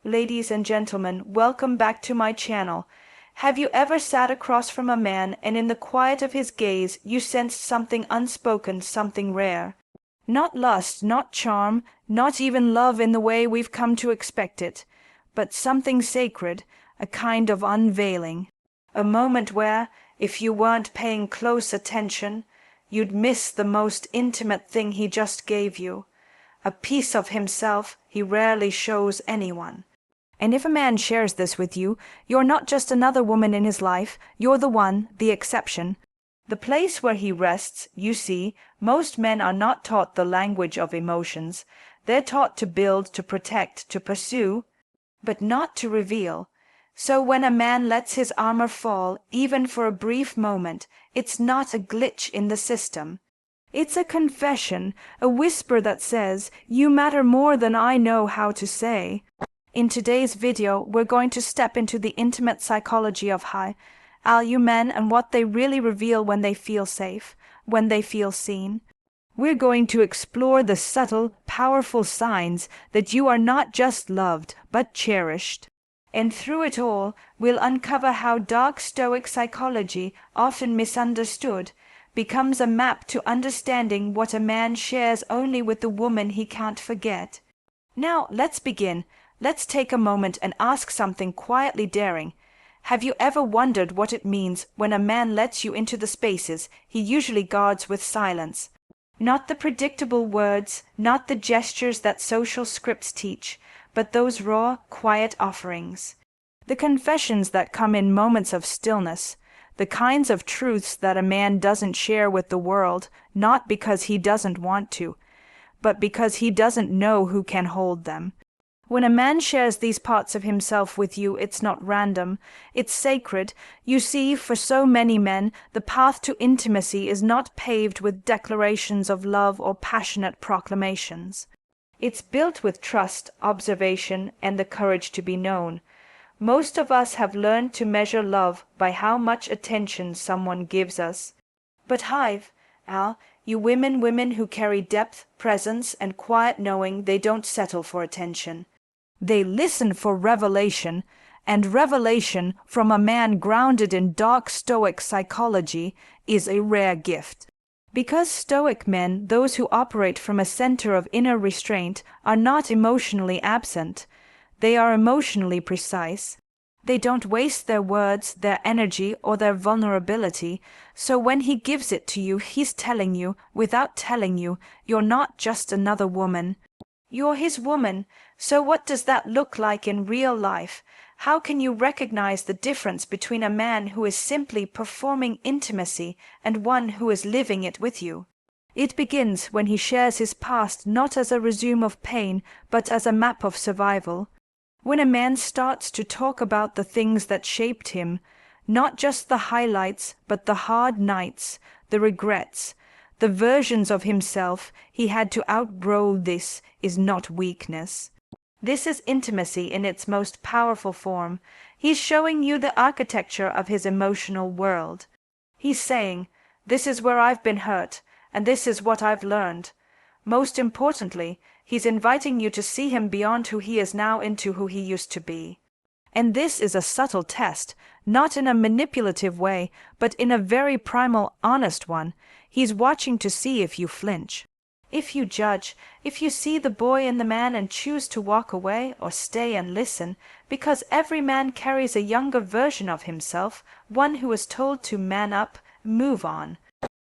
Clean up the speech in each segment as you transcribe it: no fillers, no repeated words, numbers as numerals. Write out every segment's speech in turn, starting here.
ladies and gentlemen, welcome back to my channel. Have you ever sat across from a man and in the quiet of his gaze you sensed something unspoken, something rare? Not lust, not charm, not even love in the way we've come to expect it, but something sacred, a kind of unveiling. A moment where, if you weren't paying close attention, you'd miss the most intimate thing he just gave you. A piece of himself he rarely shows anyone. And if a man shares this with you, you're not just another woman in his life, you're the one, the exception. The place where he rests, you see, most men are not taught the language of emotions. They're taught to build, to protect, to pursue, but not to reveal. So when a man lets his armor fall, even for a brief moment, it's not a glitch in the system. It's a confession, a whisper that says, "You matter more than I know how to say." In today's video, we're going to step into the intimate psychology of you men and what they really reveal when they feel safe, when they feel seen. We're going to explore the subtle, powerful signs that you are not just loved, but cherished. And through it all, we'll uncover how dark Stoic psychology, often misunderstood, becomes a map to understanding what a man shares only with the woman he can't forget. Now, let's begin. Let's take a moment and ask something quietly daring. Have you ever wondered what it means when a man lets you into the spaces he usually guards with silence? Not the predictable words, not the gestures that social scripts teach, but those raw, quiet offerings. The confessions that come in moments of stillness, the kinds of truths that a man doesn't share with the world, not because he doesn't want to, but because he doesn't know who can hold them. When a man shares these parts of himself with you, it's not random, it's sacred. You see, for so many men, the path to intimacy is not paved with declarations of love or passionate proclamations. It's built with trust, observation, and the courage to be known. Most of us have learned to measure love by how much attention someone gives us. But you women who carry depth, presence, and quiet knowing, they don't settle for attention. They listen for revelation, and revelation from a man grounded in dark Stoic psychology is a rare gift. Because Stoic men, those who operate from a center of inner restraint, are not emotionally absent. They are emotionally precise. They don't waste their words, their energy, or their vulnerability, so when he gives it to you, he's telling you, without telling you, you're not just another woman. You're his woman. So what does that look like in real life? How can you recognize the difference between a man who is simply performing intimacy and one who is living it with you? It begins when he shares his past not as a resume of pain, but as a map of survival. When a man starts to talk about the things that shaped him, not just the highlights, but the hard nights, the regrets, the versions of himself he had to outgrow, this is not weakness. This is intimacy in its most powerful form. He's showing you the architecture of his emotional world. He's saying, "This is where I've been hurt, and this is what I've learned." Most importantly, he's inviting you to see him beyond who he is now into who he used to be. And this is a subtle test, not in a manipulative way, but in a very primal, honest one. He's watching to see if you flinch. If you judge, if you see the boy in the man and choose to walk away or stay and listen, because every man carries a younger version of himself, one who is told to man up, move on.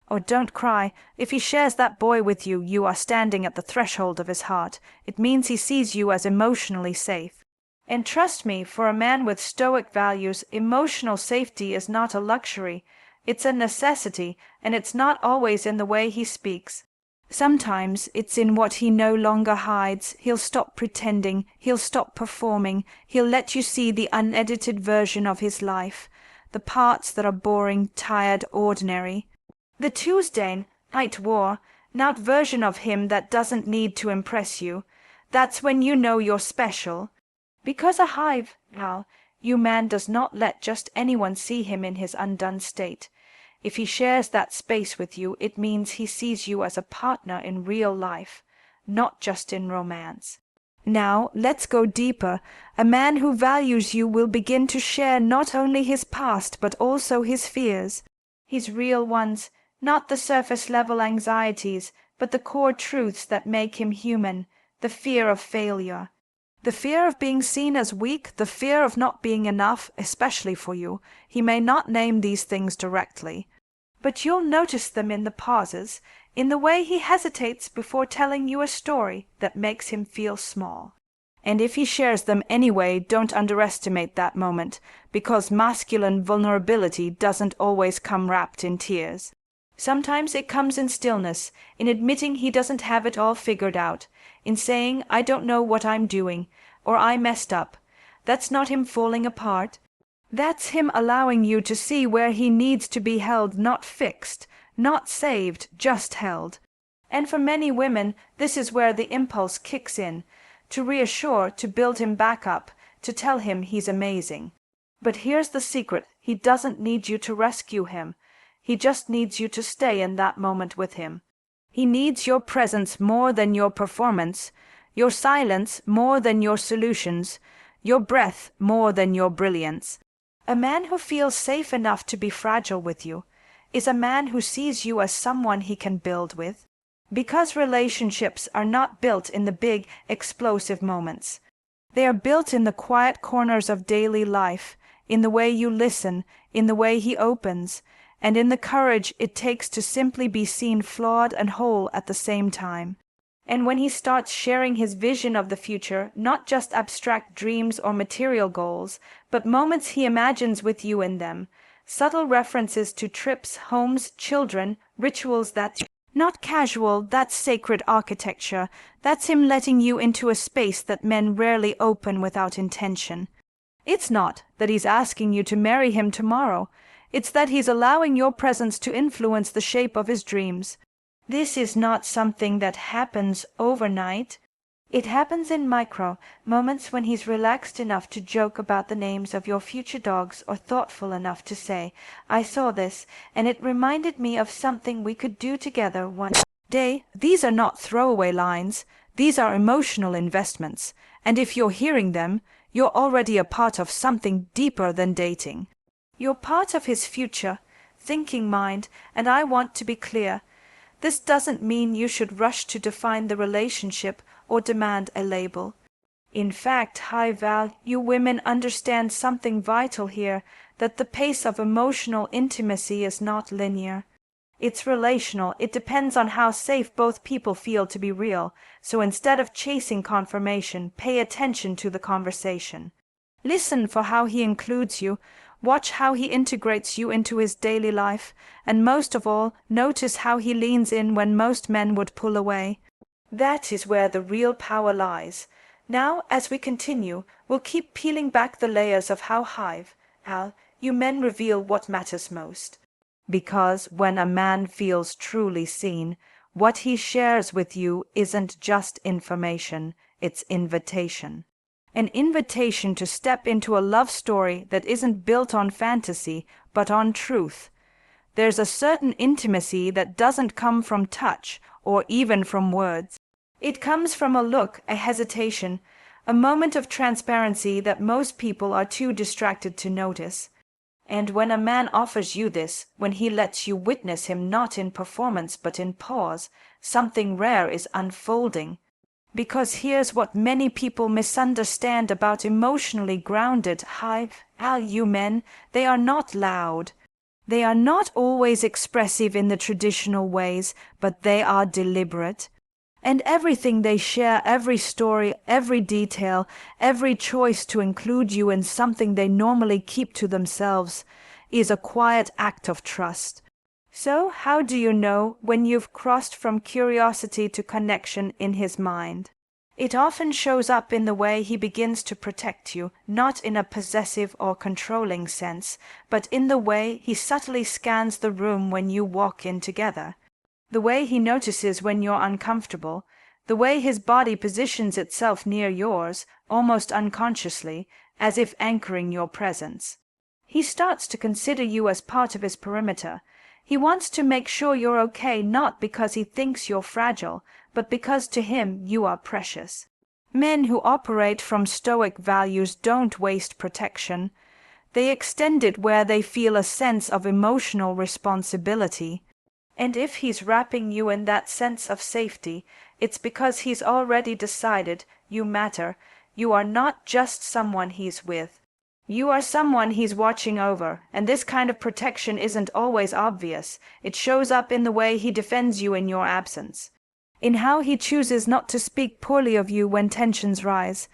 Or don't cry. If he shares that boy with you, you are standing at the threshold of his heart. It means he sees you as emotionally safe. And trust me, for a man with Stoic values, emotional safety is not a luxury. It's a necessity, and it's not always in the way he speaks. Sometimes it's in what he no longer hides. He'll stop pretending, he'll stop performing, he'll let you see the unedited version of his life, the parts that are boring, tired, ordinary. The Tuesday night not version of him that doesn't need to impress you. That's when you know you're special. Because you man does not let just anyone see him in his undone state. If he shares that space with you, it means he sees you as a partner in real life, not just in romance. Now, let's go deeper. A man who values you will begin to share not only his past, but also his fears. His real ones, not the surface-level anxieties, but the core truths that make him human, the fear of failure. The fear of being seen as weak, the fear of not being enough, especially for you. He may not name these things directly, but you'll notice them in the pauses, in the way he hesitates before telling you a story that makes him feel small. And if he shares them anyway, don't underestimate that moment, because masculine vulnerability doesn't always come wrapped in tears. Sometimes it comes in stillness, in admitting he doesn't have it all figured out, in saying, "I don't know what I'm doing," or "I messed up." That's not him falling apart. That's him allowing you to see where he needs to be held, not fixed, not saved, just held. And for many women, this is where the impulse kicks in, to reassure, to build him back up, to tell him he's amazing. But here's the secret: he doesn't need you to rescue him. He just needs you to stay in that moment with him. He needs your presence more than your performance, your silence more than your solutions, your breath more than your brilliance. A man who feels safe enough to be fragile with you is a man who sees you as someone he can build with. Because relationships are not built in the big, explosive moments. They are built in the quiet corners of daily life, in the way you listen, in the way he opens, and in the courage it takes to simply be seen flawed and whole at the same time. And when he starts sharing his vision of the future, not just abstract dreams or material goals, but moments he imagines with you in them, subtle references to trips, homes, children, rituals that not casual, that's sacred architecture. That's him letting you into a space that men rarely open without intention. It's not that he's asking you to marry him tomorrow. It's that he's allowing your presence to influence the shape of his dreams. This is not something that happens overnight. It happens in micro moments, when he's relaxed enough to joke about the names of your future dogs, or thoughtful enough to say, "I saw this, and it reminded me of something we could do together one day." These are not throwaway lines. These are emotional investments. And if you're hearing them, you're already a part of something deeper than dating. You're part of his future, thinking mind, and I want to be clear. This doesn't mean you should rush to define the relationship or demand a label. In fact, high-value women understand something vital here, that the pace of emotional intimacy is not linear. It's relational. It depends on how safe both people feel to be real. So instead of chasing confirmation, pay attention to the conversation. Listen for how he includes you. Watch how he integrates you into his daily life, and most of all, notice how he leans in when most men would pull away. That is where the real power lies. Now, as we continue, we'll keep peeling back the layers of how you men reveal what matters most. Because when a man feels truly seen, what he shares with you isn't just information, it's invitation. An invitation to step into a love story that isn't built on fantasy, but on truth. There's a certain intimacy that doesn't come from touch, or even from words. It comes from a look, a hesitation, a moment of transparency that most people are too distracted to notice. And when a man offers you this, when he lets you witness him not in performance but in pause, something rare is unfolding. Because here's what many people misunderstand about emotionally grounded high-value men: they are not loud. They are not always expressive in the traditional ways, but they are deliberate. And everything they share, every story, every detail, every choice to include you in something they normally keep to themselves, is a quiet act of trust. So how do you know when you've crossed from curiosity to connection in his mind? It often shows up in the way he begins to protect you, not in a possessive or controlling sense, but in the way he subtly scans the room when you walk in together. The way he notices when you're uncomfortable, the way his body positions itself near yours, almost unconsciously, as if anchoring your presence. He starts to consider you as part of his perimeter. He wants to make sure you're okay, not because he thinks you're fragile, but because to him you are precious. Men who operate from Stoic values don't waste protection. They extend it where they feel a sense of emotional responsibility. And if he's wrapping you in that sense of safety, it's because he's already decided you matter. You are not just someone he's with. You are someone he's watching over, and this kind of protection isn't always obvious. It shows up in the way he defends you in your absence, in how he chooses not to speak poorly of you when tensions rise,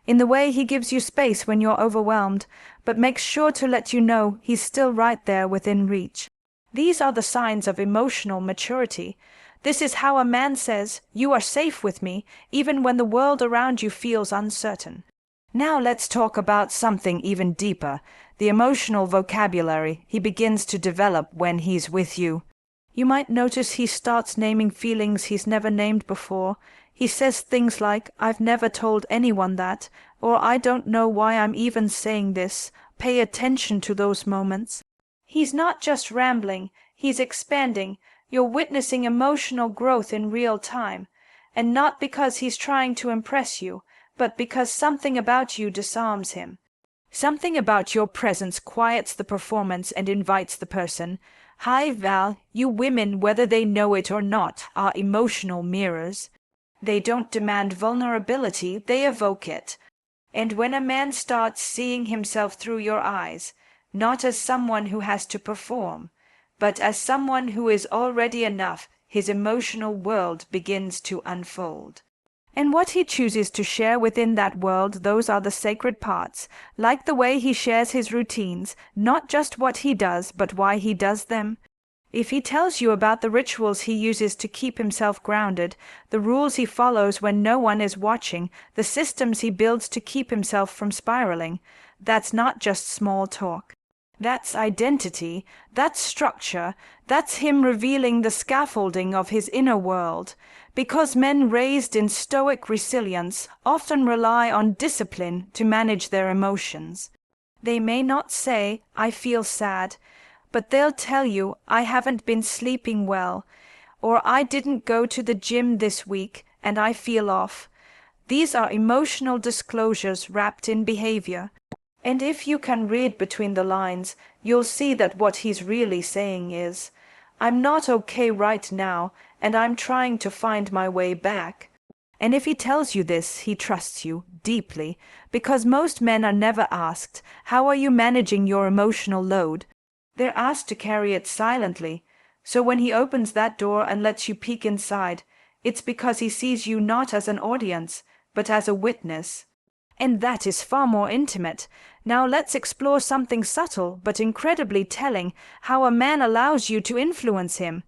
in the way he gives you space when you're overwhelmed, but makes sure to let you know he's still right there within reach. These are the signs of emotional maturity. This is how a man says, "You are safe with me," even when the world around you feels uncertain. Now let's talk about something even deeper, the emotional vocabulary he begins to develop when he's with you. You might notice he starts naming feelings he's never named before. He says things like, "I've never told anyone that," or "I don't know why I'm even saying this." Pay attention to those moments. He's not just rambling, he's expanding. You're witnessing emotional growth in real time, and not because he's trying to impress you, but because something about you disarms him. Something about your presence quiets the performance and invites the person. Hi, Val, you women, whether they know it or not, are emotional mirrors. They don't demand vulnerability, they evoke it. And when a man starts seeing himself through your eyes, not as someone who has to perform, but as someone who is already enough, his emotional world begins to unfold. And what he chooses to share within that world, those are the sacred parts, like the way he shares his routines, not just what he does, but why he does them. If he tells you about the rituals he uses to keep himself grounded, the rules he follows when no one is watching, the systems he builds to keep himself from spiraling, that's not just small talk. That's identity, that's structure, that's him revealing the scaffolding of his inner world. Because men raised in Stoic resilience often rely on discipline to manage their emotions. They may not say, "I feel sad," but they'll tell you, "I haven't been sleeping well," or "I didn't go to the gym this week and I feel off." These are emotional disclosures wrapped in behavior. And if you can read between the lines, you'll see that what he's really saying is, "I'm not okay right now, and I'm trying to find my way back." And if he tells you this, he trusts you deeply, because most men are never asked, "How are you managing your emotional load?" They're asked to carry it silently. So when he opens that door and lets you peek inside, it's because he sees you not as an audience, but as a witness. And that is far more intimate. Now let's explore something subtle but incredibly telling, how a man allows you to influence him.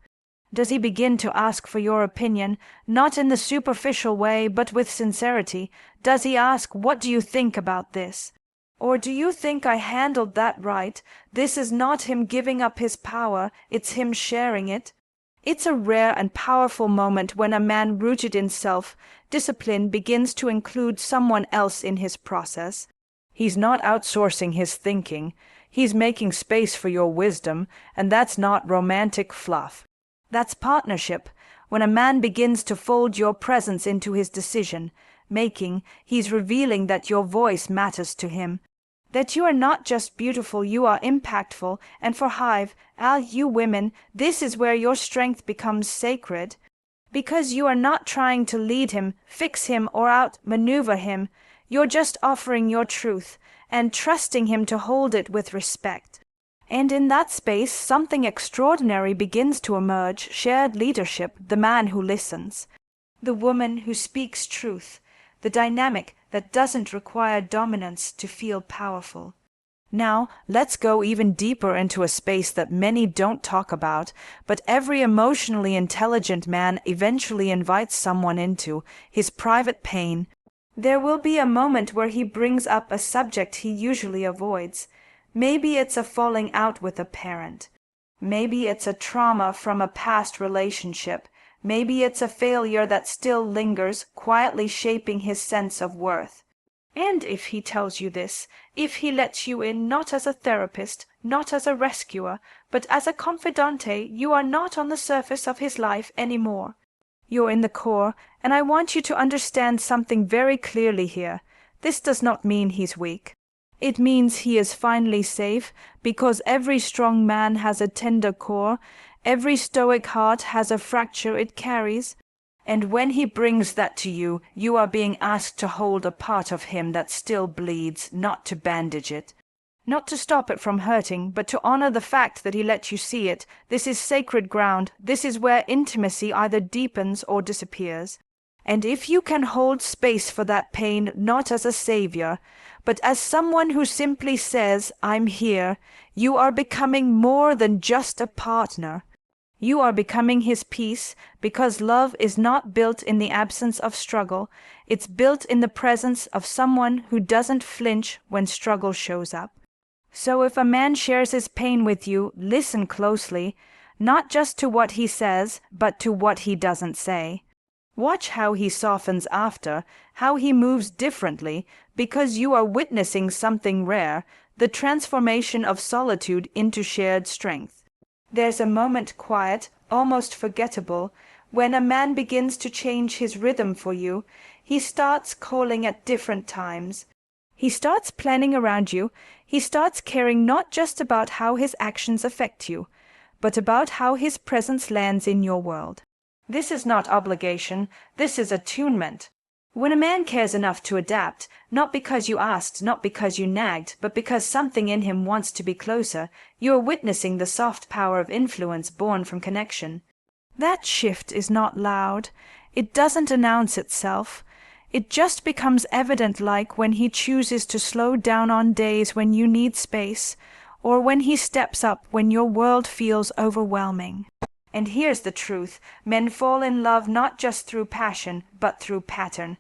Does he begin to ask for your opinion, not in the superficial way, but with sincerity? Does he ask, "What do you think about this?" Or "Do you think I handled that right?" This is not him giving up his power, it's him sharing it. It's a rare and powerful moment when a man rooted in self-discipline begins to include someone else in his process. He's not outsourcing his thinking, he's making space for your wisdom, and that's not romantic fluff. That's partnership. When a man begins to fold your presence into his decision-making, he's revealing that your voice matters to him. That you are not just beautiful, you are impactful, and for Hive, you women, this is where your strength becomes sacred. Because you are not trying to lead him, fix him, or outmaneuver him. You're just offering your truth, and trusting him to hold it with respect. And in that space, something extraordinary begins to emerge, shared leadership, the man who listens. The woman who speaks truth, the dynamic that doesn't require dominance to feel powerful. Now, let's go even deeper into a space that many don't talk about, but every emotionally intelligent man eventually invites someone into, his private pain. There will be a moment where he brings up a subject he usually avoids. Maybe it's a falling out with a parent. Maybe it's a trauma from a past relationship. Maybe it's a failure that still lingers, quietly shaping his sense of worth. And if he tells you this, if he lets you in not as a therapist, not as a rescuer, but as a confidante, you are not on the surface of his life anymore. You're in the core, and I want you to understand something very clearly here. This does not mean he's weak. It means he is finally safe, because every strong man has a tender core, every stoic heart has a fracture it carries. And when he brings that to you, you are being asked to hold a part of him that still bleeds, not to bandage it. Not to stop it from hurting, but to honor the fact that he let you see it. This is sacred ground. This is where intimacy either deepens or disappears. And if you can hold space for that pain not as a savior, but as someone who simply says, "I'm here," you are becoming more than just a partner. You are becoming his peace, because love is not built in the absence of struggle. It's built in the presence of someone who doesn't flinch when struggle shows up. So if a man shares his pain with you, listen closely, not just to what he says, but to what he doesn't say. Watch how he softens after, how he moves differently, because you are witnessing something rare, the transformation of solitude into shared strength. There's a moment quiet, almost forgettable, when a man begins to change his rhythm for you. He starts calling at different times. He starts planning around you. He starts caring not just about how his actions affect you, but about how his presence lands in your world. This is not obligation. This is attunement. When a man cares enough to adapt, not because you asked, not because you nagged, but because something in him wants to be closer, you are witnessing the soft power of influence born from connection. That shift is not loud. It doesn't announce itself. It just becomes evident, like when he chooses to slow down on days when you need space, or when he steps up when your world feels overwhelming. And here's the truth. Men fall in love not just through passion, but through pattern.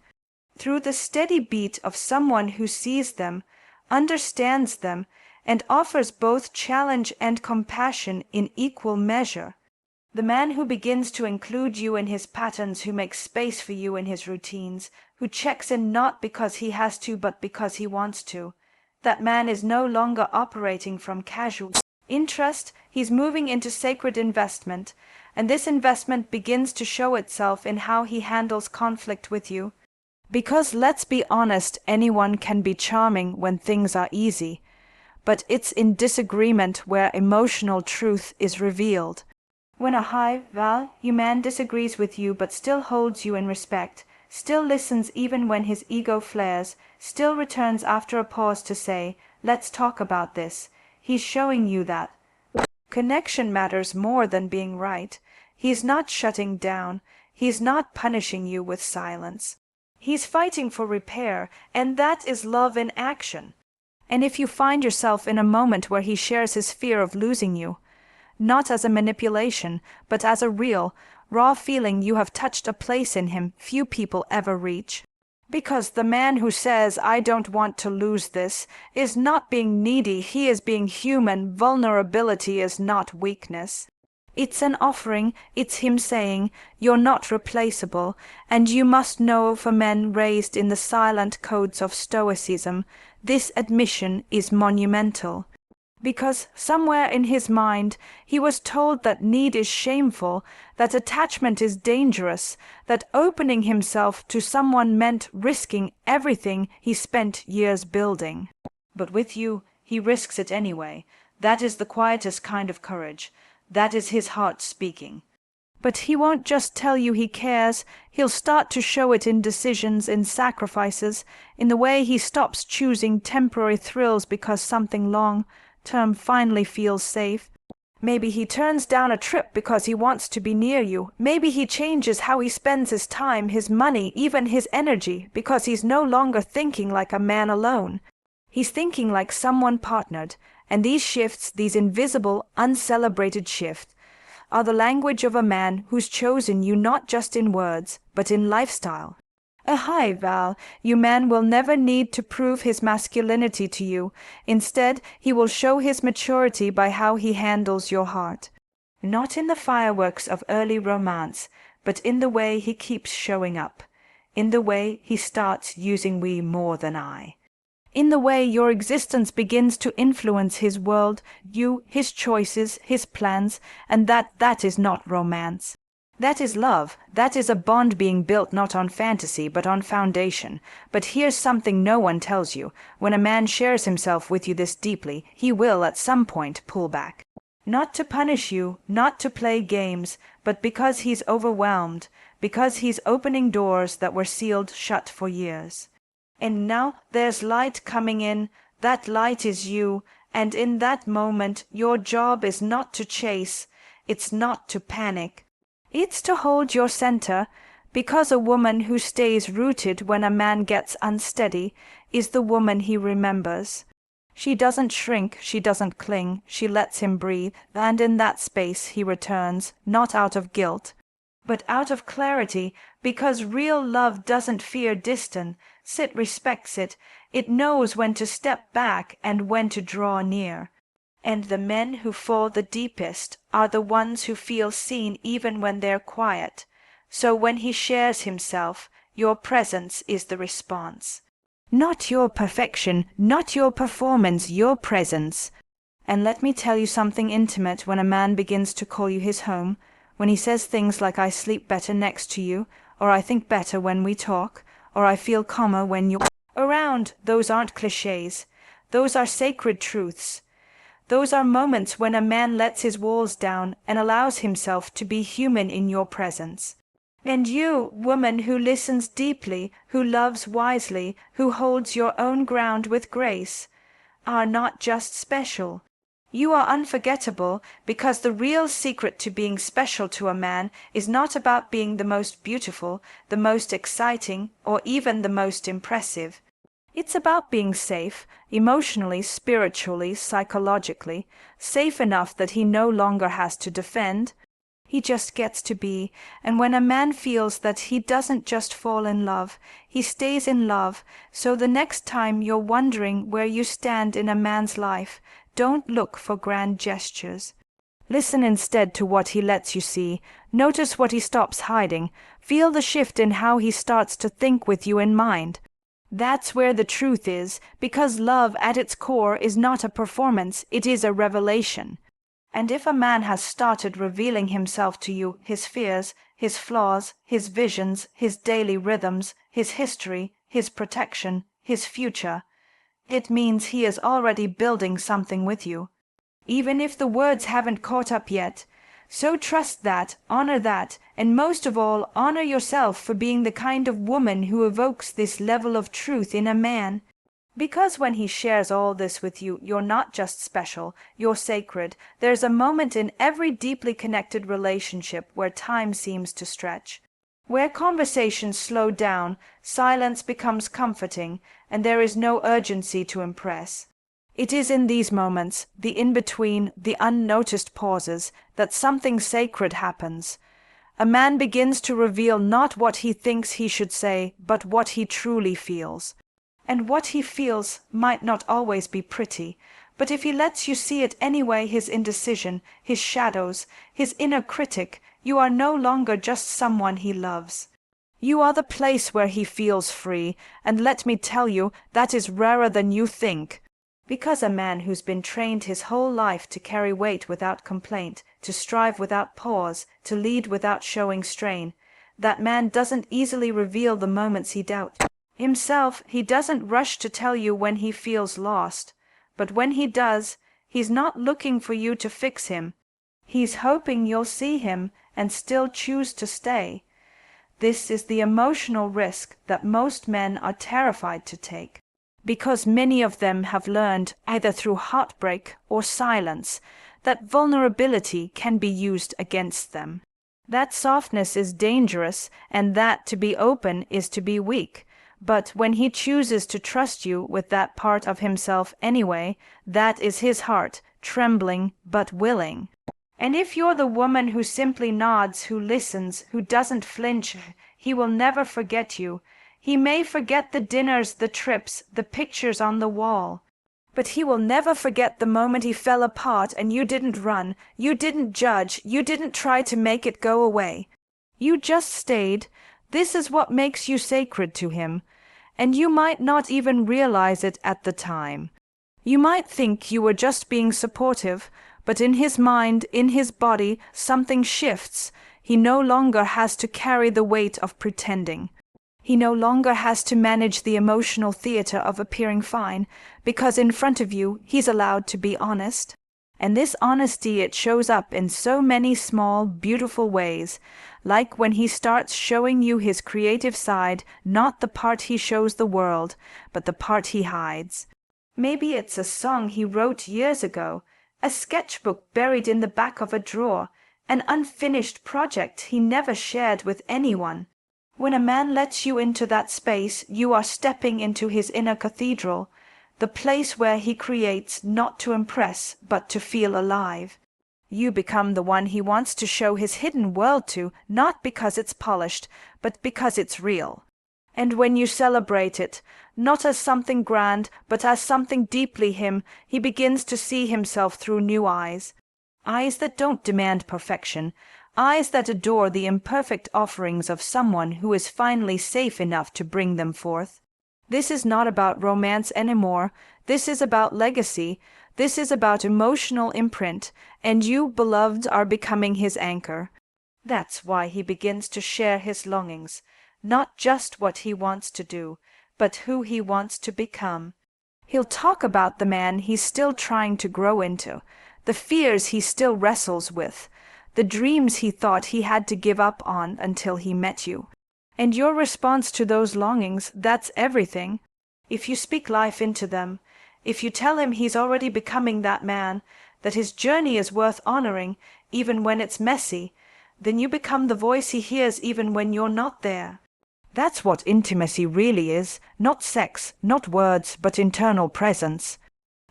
Through the steady beat of someone who sees them, understands them, and offers both challenge and compassion in equal measure. The man who begins to include you in his patterns, who makes space for you in his routines, who checks in not because he has to, but because he wants to. That man is no longer operating from casual interest. He's moving into sacred investment, and this investment begins to show itself in how he handles conflict with you. Because let's be honest, anyone can be charming when things are easy, but it's in disagreement where emotional truth is revealed. When a high-value man disagrees with you but still holds you in respect, still listens even when his ego flares, still returns after a pause to say, "Let's talk about this," he's showing you that connection matters more than being right. He's not shutting down. He's not punishing you with silence. He's fighting for repair, and that is love in action. And if you find yourself in a moment where he shares his fear of losing you, not as a manipulation, but as a real, raw feeling, you have touched a place in him few people ever reach. Because the man who says, "I don't want to lose this," is not being needy, he is being human. Vulnerability is not weakness. It's an offering. It's him saying, "You're not replaceable," and you must know, for men raised in the silent codes of Stoicism, this admission is monumental. Because somewhere in his mind he was told that need is shameful, that attachment is dangerous, that opening himself to someone meant risking everything he spent years building. But with you, he risks it anyway. That is the quietest kind of courage. That is his heart speaking. But he won't just tell you he cares. He'll start to show it in decisions, in sacrifices, in the way he stops choosing temporary thrills because something long-term finally feels safe. Maybe he turns down a trip because he wants to be near you. Maybe he changes how he spends his time, his money, even his energy, because he's no longer thinking like a man alone. He's thinking like someone partnered. And these shifts, these invisible, uncelebrated shifts, are the language of a man who's chosen you not just in words, but in lifestyle. A high-value man will never need to prove his masculinity to you. Instead, he will show his maturity by how he handles your heart. Not in the fireworks of early romance, but in the way he keeps showing up, in the way he starts using we more than I. In the way your existence begins to influence his world, you, his choices, his plans, and that is not romance. That is love. That is a bond being built not on fantasy, but on foundation. But here's something no one tells you. When a man shares himself with you this deeply, he will at some point pull back. Not to punish you, not to play games, but because he's overwhelmed, because he's opening doors that were sealed shut for years. And now there's light coming in. That light is you, and in that moment your job is not to chase, it's not to panic. It's to hold your center, because a woman who stays rooted when a man gets unsteady is the woman he remembers. She doesn't shrink, she doesn't cling, she lets him breathe, and in that space he returns, not out of guilt, but out of clarity, because real love doesn't fear distance, it respects it, it knows when to step back and when to draw near. And the men who fall the deepest are the ones who feel seen even when they're quiet. So when he shares himself, your presence is the response. Not your perfection, not your performance, your presence. And let me tell you something intimate when a man begins to call you his home, when he says things like I sleep better next to you, or I think better when we talk, or I feel calmer when you're around. Those aren't cliches. Those are sacred truths. Those are moments when a man lets his walls down and allows himself to be human in your presence. And you, woman who listens deeply, who loves wisely, who holds your own ground with grace, are not just special. You are unforgettable, because the real secret to being special to a man is not about being the most beautiful, the most exciting, or even the most impressive. It's about being safe, emotionally, spiritually, psychologically, safe enough that he no longer has to defend. He just gets to be, and when a man feels that he doesn't just fall in love, he stays in love, so the next time you're wondering where you stand in a man's life, don't look for grand gestures. Listen instead to what he lets you see. Notice what he stops hiding. Feel the shift in how he starts to think with you in mind. That's where the truth is, because love at its core is not a performance, it is a revelation. And if a man has started revealing himself to you, his fears, his flaws, his visions, his daily rhythms, his history, his protection, his future, it means he is already building something with you, even if the words haven't caught up yet. So trust that, honor that, and most of all, honor yourself for being the kind of woman who evokes this level of truth in a man. Because when he shares all this with you, you're not just special, you're sacred. There's a moment in every deeply connected relationship where time seems to stretch, where conversations slow down, silence becomes comforting, and there is no urgency to impress. It is in these moments, the in-between, the unnoticed pauses, that something sacred happens. A man begins to reveal not what he thinks he should say, but what he truly feels. And what he feels might not always be pretty, but if he lets you see it anyway, his indecision, his shadows, his inner critic, you are no longer just someone he loves. You are the place where he feels free, and let me tell you, that is rarer than you think. Because a man who's been trained his whole life to carry weight without complaint, to strive without pause, to lead without showing strain, that man doesn't easily reveal the moments he doubts himself. He doesn't rush to tell you when he feels lost, but when he does, he's not looking for you to fix him. He's hoping you'll see him and still choose to stay. This is the emotional risk that most men are terrified to take, because many of them have learned, either through heartbreak or silence, that vulnerability can be used against them. That softness is dangerous, and that to be open is to be weak. But when he chooses to trust you with that part of himself anyway, that is his heart, trembling but willing. And if you're the woman who simply nods, who listens, who doesn't flinch, he will never forget you. He may forget the dinners, the trips, the pictures on the wall, but he will never forget the moment he fell apart and you didn't run, you didn't judge, you didn't try to make it go away. You just stayed. This is what makes you sacred to him, and you might not even realize it at the time. You might think you were just being supportive, but in his mind, in his body, something shifts. He no longer has to carry the weight of pretending. He no longer has to manage the emotional theater of appearing fine, because in front of you he's allowed to be honest. And this honesty, it shows up in so many small, beautiful ways, like when he starts showing you his creative side, not the part he shows the world, but the part he hides. Maybe it's a song he wrote years ago, a sketchbook buried in the back of a drawer, an unfinished project he never shared with anyone. When a man lets you into that space, you are stepping into his inner cathedral, the place where he creates not to impress, but to feel alive. You become the one he wants to show his hidden world to, not because it's polished, but because it's real. And when you celebrate it, not as something grand, but as something deeply him, he begins to see himself through new eyes. Eyes that don't demand perfection, eyes that adore the imperfect offerings of someone who is finally safe enough to bring them forth. This is not about romance anymore. This is about legacy. This is about emotional imprint, and you, beloved, are becoming his anchor. That's why he begins to share his longings, not just what he wants to do, but who he wants to become. He'll talk about the man he's still trying to grow into, the fears he still wrestles with, the dreams he thought he had to give up on until he met you. And your response to those longings, that's everything. If you speak life into them, if you tell him he's already becoming that man, that his journey is worth honoring, even when it's messy, then you become the voice he hears even when you're not there. That's what intimacy really is, not sex, not words, but internal presence.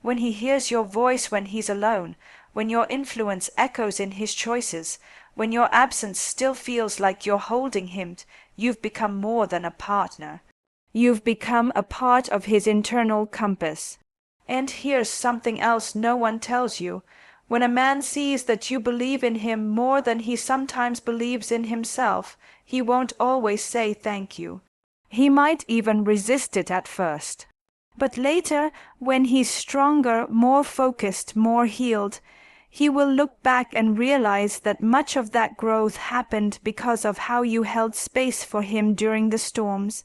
When he hears your voice when he's alone, when your influence echoes in his choices, when your absence still feels like you're holding him, you've become more than a partner. You've become a part of his internal compass. And here's something else no one tells you. When a man sees that you believe in him more than he sometimes believes in himself, he won't always say thank you. He might even resist it at first. But later, when he's stronger, more focused, more healed, he will look back and realize that much of that growth happened because of how you held space for him during the storms.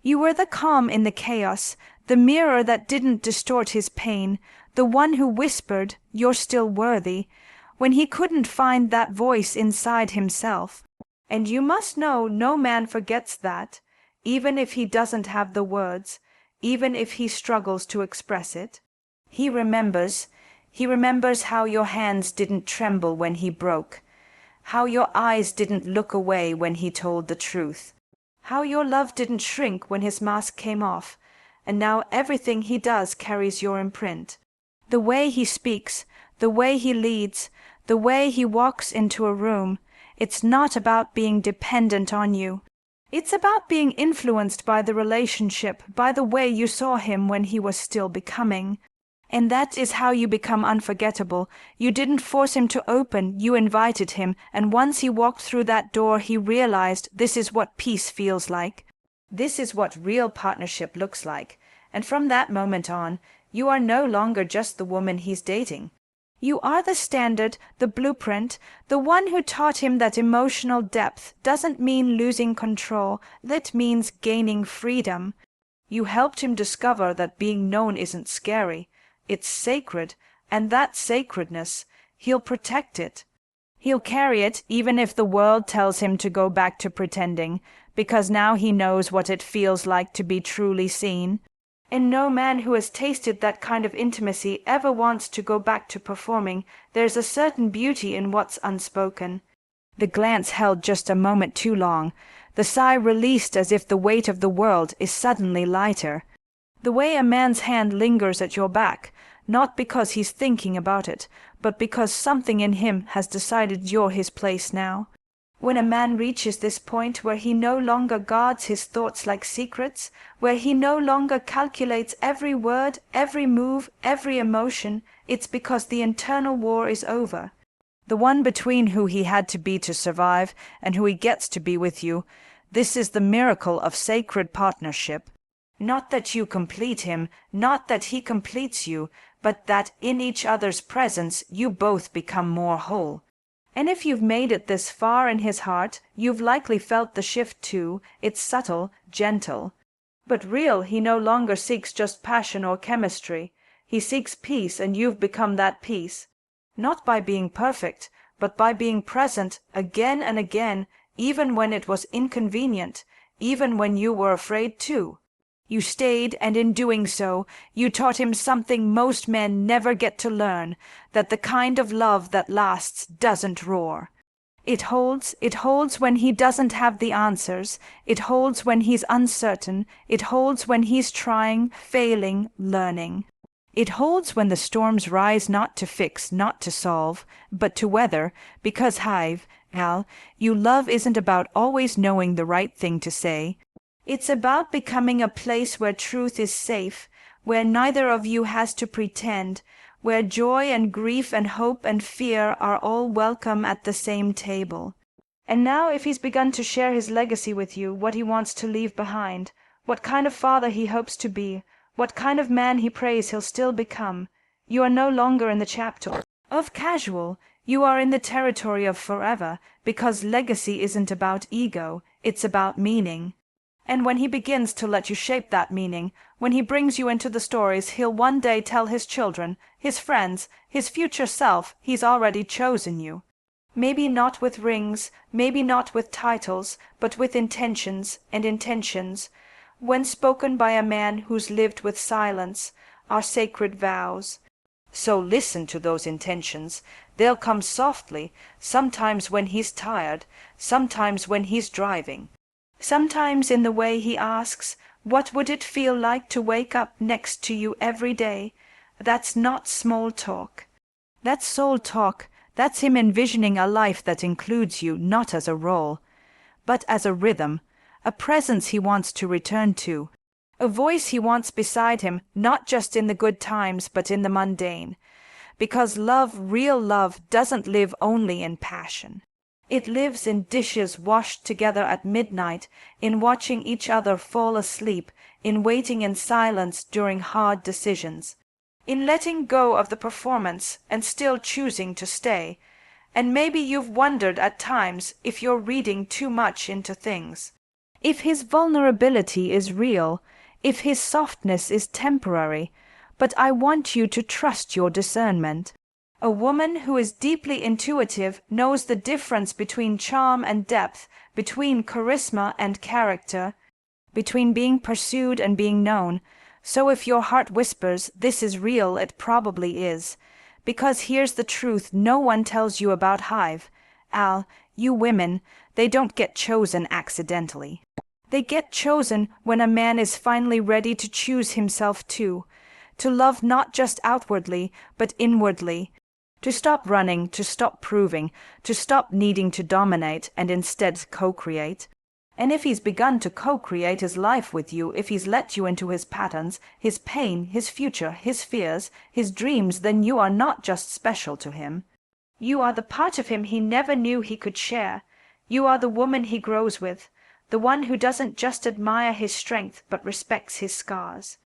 You were the calm in the chaos, the mirror that didn't distort his pain, the one who whispered, "You're still worthy," when he couldn't find that voice inside himself. And you must know no man forgets that, even if he doesn't have the words, even if he struggles to express it. He remembers how your hands didn't tremble when he broke, how your eyes didn't look away when he told the truth, how your love didn't shrink when his mask came off, and now everything he does carries your imprint. The way he speaks, the way he leads, the way he walks into a room, it's not about being dependent on you. It's about being influenced by the relationship, by the way you saw him when he was still becoming. And that is how you become unforgettable. You didn't force him to open, you invited him, and once he walked through that door, he realized this is what peace feels like. This is what real partnership looks like. And from that moment on, you are no longer just the woman he's dating. You are the standard, the blueprint, the one who taught him that emotional depth doesn't mean losing control, that means gaining freedom. You helped him discover that being known isn't scary. It's sacred, and that sacredness, he'll protect it. He'll carry it even if the world tells him to go back to pretending, because now he knows what it feels like to be truly seen. And no man who has tasted that kind of intimacy ever wants to go back to performing. There's a certain beauty in what's unspoken. The glance held just a moment too long, the sigh released as if the weight of the world is suddenly lighter. The way a man's hand lingers at your back, not because he's thinking about it, but because something in him has decided you're his place now. When a man reaches this point where he no longer guards his thoughts like secrets, where he no longer calculates every word, every move, every emotion, it's because the internal war is over. The one between who he had to be to survive and who he gets to be with you. This is the miracle of sacred partnership. Not that you complete him, not that he completes you, but that in each other's presence you both become more whole. And if you've made it this far in his heart, you've likely felt the shift too. It's subtle, gentle. But real, he no longer seeks just passion or chemistry. He seeks peace, and you've become that peace. Not by being perfect, but by being present again and again, even when it was inconvenient, even when you were afraid too. You stayed, and in doing so, you taught him something most men never get to learn, that the kind of love that lasts doesn't roar. It holds when he doesn't have the answers, it holds when he's uncertain, it holds when he's trying, failing, learning. It holds when the storms rise not to fix, not to solve, but to weather, because Al, you love isn't about always knowing the right thing to say. It's about becoming a place where truth is safe, where neither of you has to pretend, where joy and grief and hope and fear are all welcome at the same table. And now if he's begun to share his legacy with you, what he wants to leave behind, what kind of father he hopes to be, what kind of man he prays he'll still become, you are no longer in the chapter of casual, you are in the territory of forever, because legacy isn't about ego, it's about meaning. And when he begins to let you shape that meaning, when he brings you into the stories he'll one day tell his children, his friends, his future self, he's already chosen you. Maybe not with rings, maybe not with titles, but with intentions, and intentions, when spoken by a man who's lived with silence, are sacred vows. So listen to those intentions. They'll come softly, sometimes when he's tired, sometimes when he's driving. Sometimes in the way he asks, what would it feel like to wake up next to you every day? That's not small talk. That's soul talk. That's him envisioning a life that includes you not as a role, but as a rhythm, a presence he wants to return to, a voice he wants beside him, not just in the good times but in the mundane. Because love, real love, doesn't live only in passion. It lives in dishes washed together at midnight, in watching each other fall asleep, in waiting in silence during hard decisions, in letting go of the performance and still choosing to stay. And maybe you've wondered at times if you're reading too much into things, if his vulnerability is real, if his softness is temporary, but I want you to trust your discernment. A woman who is deeply intuitive knows the difference between charm and depth, between charisma and character, between being pursued and being known. So if your heart whispers, this is real, it probably is. Because here's the truth no one tells you about Hive. Al, you women, they don't get chosen accidentally. They get chosen when a man is finally ready to choose himself too, to love not just outwardly, but inwardly, to stop running, to stop proving, to stop needing to dominate, and instead co-create. And if he's begun to co-create his life with you, if he's let you into his patterns, his pain, his future, his fears, his dreams, then you are not just special to him. You are the part of him he never knew he could share. You are the woman he grows with, the one who doesn't just admire his strength but respects his scars.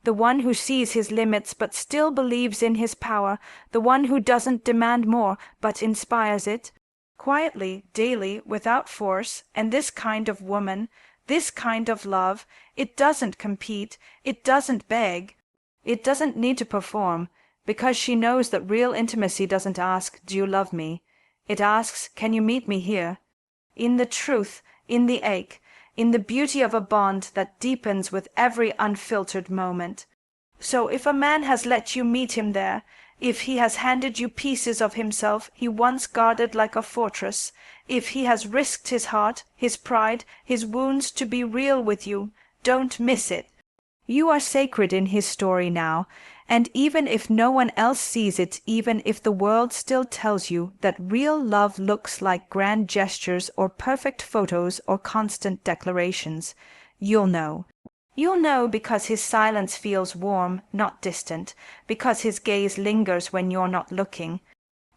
The one who sees his limits but still believes in his power, the one who doesn't demand more but inspires it, quietly, daily, without force. And this kind of woman, this kind of love, it doesn't compete, it doesn't beg, it doesn't need to perform, because she knows that real intimacy doesn't ask, do you love me? It asks, can you meet me here? In the truth, in the ache, in the beauty of a bond that deepens with every unfiltered moment. So if a man has let you meet him there, if he has handed you pieces of himself he once guarded like a fortress, if he has risked his heart, his pride, his wounds to be real with you, don't miss it. You are sacred in his story now, and even if no one else sees it, even if the world still tells you that real love looks like grand gestures or perfect photos or constant declarations, you'll know. You'll know because his silence feels warm, not distant, because his gaze lingers when you're not looking,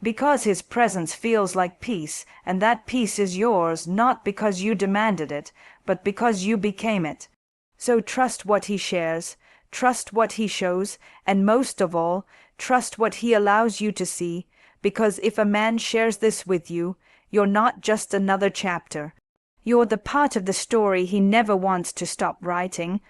because his presence feels like peace, and that peace is yours not because you demanded it, but because you became it. So trust what he shares, trust what he shows, and most of all, trust what he allows you to see, because if a man shares this with you, you're not just another chapter. You're the part of the story he never wants to stop writing.